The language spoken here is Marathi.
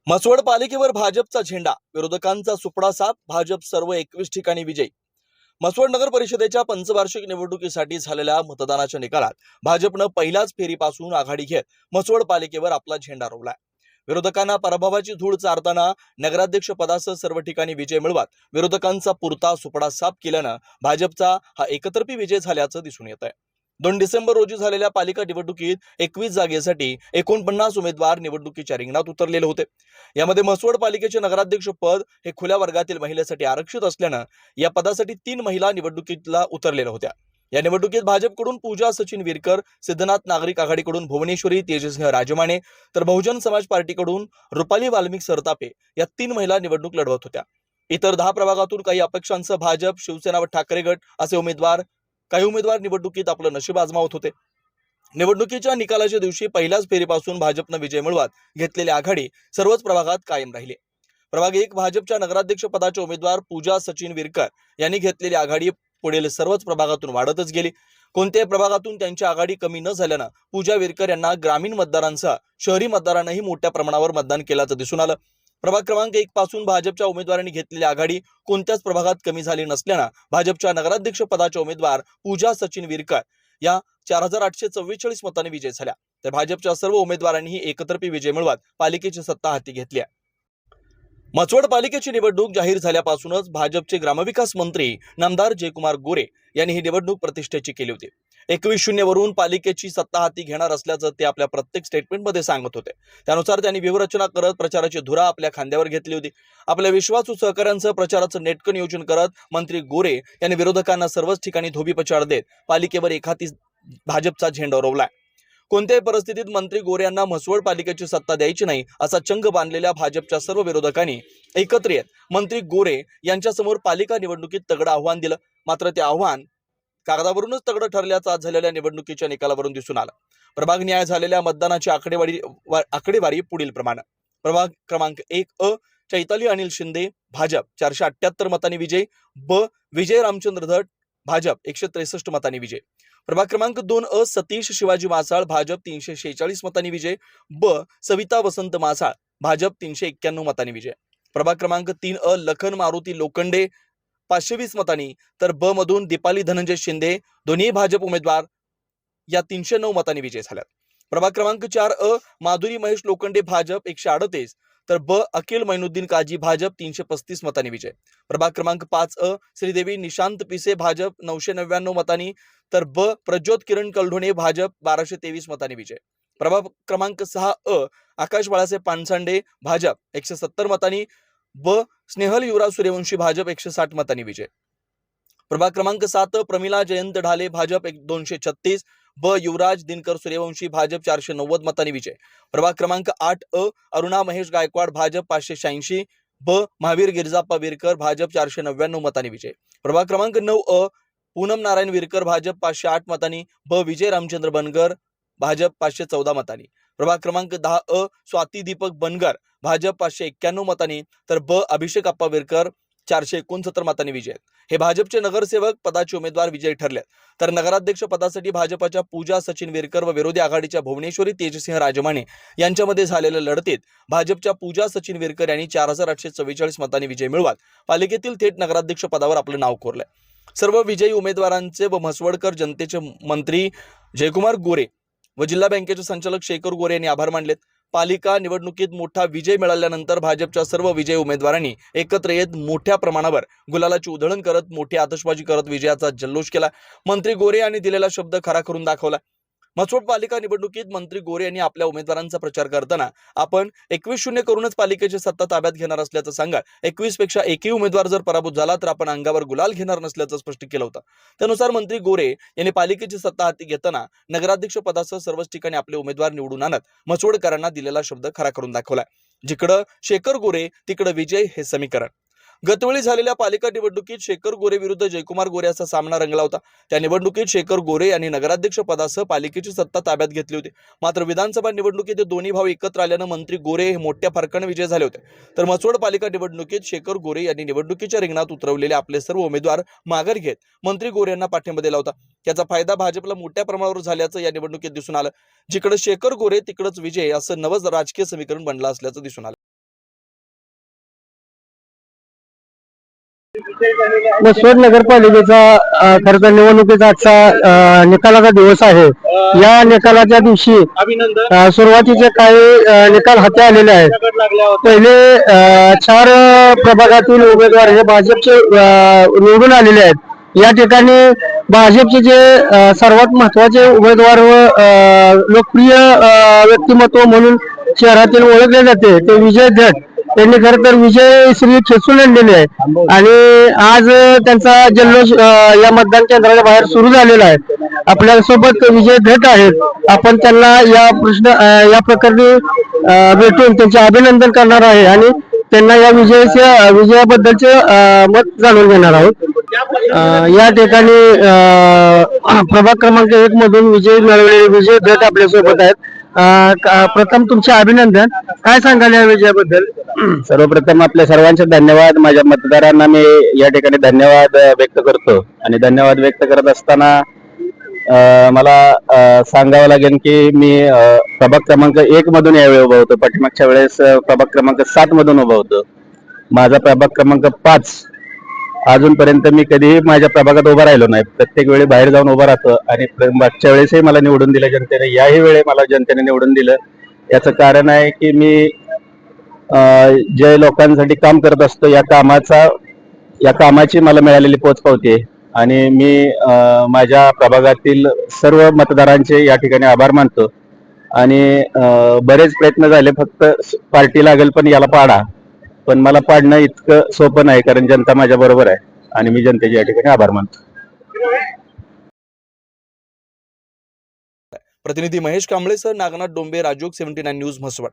म्हसवड पालिकेवर भाजपचा झेंडा, विरोधकांचा सुपडा साफ, भाजप सर्व 21 ठिकाणी विजयी। म्हसवड नगर परिषदेच्या पंचवार्षिक निवडणुकीसाठी झालेल्या मतदानाच्या निकालात भाजपनं पहिल्याच फेरीपासून आघाडी घेत म्हसवड पालिकेवर आपला झेंडा रोवलाय। विरोधकांना पराभवाची धूळ चारताना नगराध्यक्ष पदासह सर्व ठिकाणी विजय मिळवत विरोधकांचा पुरता सुपडा साफ केल्यानं भाजपचा हा एकतर्फी विजय झाल्याचं दिसून येत आहे। 2 डिसेंबर रोजी झालेल्या पालिका निवडणुकीत 21 जागेसाठी 49 उमेदवार निवडणुकीच्या रिंगणात उतरलेले होते। यामध्ये म्हसवड पालिकेचे नगराध्यक्ष पद हे खुल्या वर्गातील महिलेसाठी आरक्षित असल्यानं या पदासाठी 3 महिला निवडणुकीला उतरलेल्या होत्या। या निवडणुकीत भाजपकडून पूजा सचिन विरकर, सिद्धनाथ नागरिक आघाडीकडून भुवनेश्वरी तेजसिंह राजमाने तर बहुजन समाज पार्टीकडून रुपाली वाल्मिक सरतापे या 3 महिला निवडणूक लढवत होत्या। इतर 10 प्रभागातून काही अपक्षांसह भाजप, शिवसेना व ठाकरे गट असे काही उमेदवार निवडणुकीत आपलं नशीब आजमावत होते। निवडणुकीच्या निकालाच्या दिवशी पहिल्याच फेरीपासून भाजपनं विजय मिळवत घेतलेली आघाडी सर्वच प्रभागात कायम राहिली। प्रभाग 1 भाजपच्या नगराध्यक्ष पदाचे उमेदवार पूजा सचिन विरकर यांनी घेतलेली आघाडी पुढील सर्वच प्रभागातून वाढतच गेली। कोणत्याही प्रभागातून त्यांची आघाडी कमी न झाल्यानं पूजा विरकर यांना ग्रामीण मतदारांसह शहरी मतदारांनाही मोठ्या प्रमाणावर मतदान केल्याचं दिसून आलं। प्रभाग क्रमांक 1 पासून भाजपच्या उमेदवारांनी घेतलेली आघाडी कोणत्याच प्रभागात कमी झाली नसल्यानं भाजपच्या नगराध्यक्ष पदाचे उमेदवार पूजा सचिन विरकर या 4844 मतांनी विजय झाल्या। तर भाजपच्या सर्व उमेदवारांनीही एकतर्फी विजय मिळवत पालिकेची सत्ता हाती घेतली आहे। म्हसवड पालिकेची निवडणूक जाहीर झाल्यापासूनच भाजपचे ग्रामविकास मंत्री नामदार जयकुमार गोरे यांनी ही निवडणूक प्रतिष्ठेची केली होती। 21-0 वरून पालिकेची सत्ता हाती घेणार असल्याचं ते आपल्या प्रत्येक स्टेटमेंटमध्ये सांगत होते। त्यानुसार त्यांनी व्यूहरचना करत प्रचाराची धुरा आपल्या खांद्यावर घेतली होती। आपल्या विश्वासू सहकाऱ्यांसह प्रचाराचं नेटकं नियोजन करत मंत्री गोरे यांनी विरोधकांना सर्वच ठिकाणी धोबीपछाड देत पालिकेवर एखादी भाजपचा झेंडा रोवलाय। कोणत्याही परिस्थितीत मंत्री गोरे यांना म्हसवड पालिकेची सत्ता द्यायची नाही असा चंग बांधलेल्या भाजपच्या सर्व विरोधकांनी एकत्र येत मंत्री गोरे यांच्यासमोर पालिका निवडणुकीत तगडं आव्हान दिलं। मात्र ते आव्हान कागदावरूनच तगडं ठरल्याचं आज झालेल्या निवडणुकीच्या निकालावरून दिसून आलं। प्रभाग न्याय झालेल्या मतदानाची आकडेवारी पुढील प्रमाणे। प्रभाग क्रमांक 1 अ चैताली अनिल शिंदे भाजप 478 मतांनी विजय, ब विजय रामचंद्र धट भाजप 163 मतांनी विजय। प्रभाग क्रमांक 2 अ सतीश शिवाजी मासाळ भाजप 346 मतांनी विजय, ब सविता वसंत मासाळ भाजप 391 मतांनी विजय। प्रभाग क्रमांक 3 अ लखन मारुती लोखंडे 520 मतांनी तर ब मधून दीपाली धनंजय शिंदे दोन्ही भाजप उमेदवार या 309 मतांनी विजय झाल्यात। प्रभाग क्रमांक 4 अ माधुरी महेश लोखंडे भाजप 138 तर ब अखिल मैनुद्दीन काजी भाजप 335 मतांनी विजय। प्रभाग क्रमांक 5 अ श्रीदेवी निशांत पिसे भाजप 999 मतांनी तर ब प्रज्योत किरण कलढोणे भाजप 1223 मतांनी विजय। प्रभाग क्रमांक 6 अ आकाश बाळासाहेब पानसांडे भाजप 170 मतांनी, ब स्नेहल युवराज सूर्यवंशी भाजप 160 मतांनी विजय। प्रभाग क्रमांक 7 प्रमिला जयंत ढाले भाजप 236, ब युवराज दिनकर सूर्यवंशी भाजप 490 मतांनी विजय। प्रभाग क्रमांक 8 अ अरुणा महेश गायकवाड भाजप 586, ब महावीर गिरजाप्पा विरकर भाजप 499 मतांनी विजय। प्रभाग क्रमांक 9 अ पूनम नारायण विरकर भाजप 508 मतांनी, ब विजय रामचंद्र बनगर भाजप 514 मतांनी। प्रभाग क्रमांक 10 अ स्वाती दीपक बनगर भाजप 591 मतांनी तर ब अभिषेक अप्पा विरकर 469 मतांनी विजय। हे भाजपचे नगरसेवक पदाचे उमेदवार विजयी ठरले। तर नगराध्यक्ष पदासाठी भाजपच्या पूजा सचिन विरकर व विरोधी आघाडीच्या भुवनेश्वरी तेजसिंह राजमाने यांच्यामध्ये झालेल्या लढतीत भाजपच्या पूजा सचिन विरकर यांनी 4844 मतांनी विजय मिळवत पालिकेतील थेट नगराध्यक्ष पदावर आपलं नाव कोरलंय। सर्व विजयी उमेदवारांचे व म्हसवडकर जनतेचे मंत्री जयकुमार गोरे व जिल्हा बँकेचे संचालक शेखर गोरे यांनी आभार मानलेत। पालिका निवडणुकीत मोठा विजय मिळाल्यानंतर भाजपच्या सर्व विजयी उमेदवारांनी एकत्र येत मोठ्या प्रमाणावर गुलालाची उधळण करत मोठी आतषबाजी करत विजयाचा जल्लोष केला। मंत्री गोरे यांनी दिलेला शब्द खरा करून दाखवला। म्हसवड पालिका निवडणुकीत मंत्री गोरे यांनी आपल्या उमेदवारांचा प्रचार करताना आपण 21-0 करूनच पालिकेची सत्ता ताब्यात घेणार असल्याचं सांगा 21 पेक्षा एकही उमेदवार जर पराभूत झाला तर आपण अंगावर गुलाल घेणार नसल्याचं स्पष्ट केलं होतं। त्यानुसार मंत्री गोरे यांनी पालिकेची सत्ता हाती घेताना नगराध्यक्ष पदासह सर्वच ठिकाणी आपले उमेदवार निवडून आणत म्हसवडकरांना दिलेला शब्द खरा करून दाखवला। जिकडं शेखर गोरे तिकडं विजय हे समीकरण। गतवेळी झालेल्या पालिका निवडणुकीत शेखर गोरे विरुद्ध जयकुमार गोरे असा सामना रंगला होता। त्या निवडणुकीत शेखर गोरे यांनी नगराध्यक्ष पदासह पालिकेची सत्ता ताब्यात घेतली होती। मात्र विधानसभा निवडणुकीत दोन्ही भाव एकत्र आल्यानं मंत्री गोरे हे मोठ्या फरकाने विजय झाले होते। तर म्हसवड पालिका निवडणुकीत शेखर गोरे यांनी निवडणुकीच्या रिंगणात उतरवलेले आपले सर्व उमेदवार माघार घेत मंत्री गोरे यांना पाठिंबा दिला होता। त्याचा फायदा भाजपला मोठ्या प्रमाणावर झाल्याचं या निवडणुकीत दिसून आलं। जिकडे शेखर गोरे तिकडेच विजय असं नवच राजकीय समीकरण बनलं असल्याचं दिसून आलं। मसवड नगरपालिकेचा खरं तर निवडणुकीचा आजचा निकालाचा दिवस आहे. या निकालाच्या दिवशी सुरुवातीचे काही निकाल हाती आलेले आहेत. पहिले 4 प्रभागातील उमेदवार हे भाजपचे निवडून आलेले आहेत. या ठिकाणी भाजपचे जे सर्वात महत्वाचे उमेदवार व लोकप्रिय व्यक्तिमत्व म्हणून शहरातील ओळखले जाते ते विजय धट त्यांनी खरं तर विजय श्री खेचून आणलेले आहे आणि आज त्यांचा जल्लोष या मतदान केंद्राच्या बाहेर सुरू झालेला आहे. आपल्या सोबत विजय धट आहेत. आपण त्यांना या प्रकरणी भेटून त्यांचे अभिनंदन करणार आहे आणि त्यांना या विजयाबद्दलचे मत जाणून घेणार आहोत. या ठिकाणी प्रभाग क्रमांक 1 मधून विजय मिळवलेले विजय धट आपल्या सोबत आहेत. प्रथम तुमचे अभिनंदन. काय सांगाल या विजयाबद्दल? सर्वप्रथम आपल्या सर्वांचे धन्यवाद. माझ्या मतदारांना मी या ठिकाणी धन्यवाद व्यक्त करतो आणि धन्यवाद व्यक्त करत असताना मला सांगावं लागेल की मी प्रभाग क्रमांक 1 मधून यावेळी उभा होतो. पाठीमागच्या वेळेस प्रभाग क्रमांक 7 मधून उभा होतो. माझा प्रभाग क्रमांक 5 अजूनपर्यंत मी कधीही माझ्या प्रभागात उभा राहिलो नाही. प्रत्येक वेळी बाहेर जाऊन उभा राहतो आणि मागच्या वेळेसही मला निवडून दिलं जनतेने. याही वेळी मला जनतेने निवडून दिलं. याचं कारण आहे की मी जे लोकांसाठी काम करत असतो या कामाची मला मिळालेली पोचपावती आहे आणि मी माझ्या प्रभागातील सर्व मतदारांचे या ठिकाणी आभार मानतो. आणि बरेच प्रयत्न झाले, फक्त पार्टी लागेल पण याला पाडा, पण मला पाडणं इतकं सोपं नाही कारण जनता माझ्या बरोबर आहे आणि मी जनतेचे या ठिकाणी आभार मानतो. प्रतिनिधी महेश कांबळे सर, नागनाथ डोंबे, राजयोग 79 न्यूज, म्हसवड.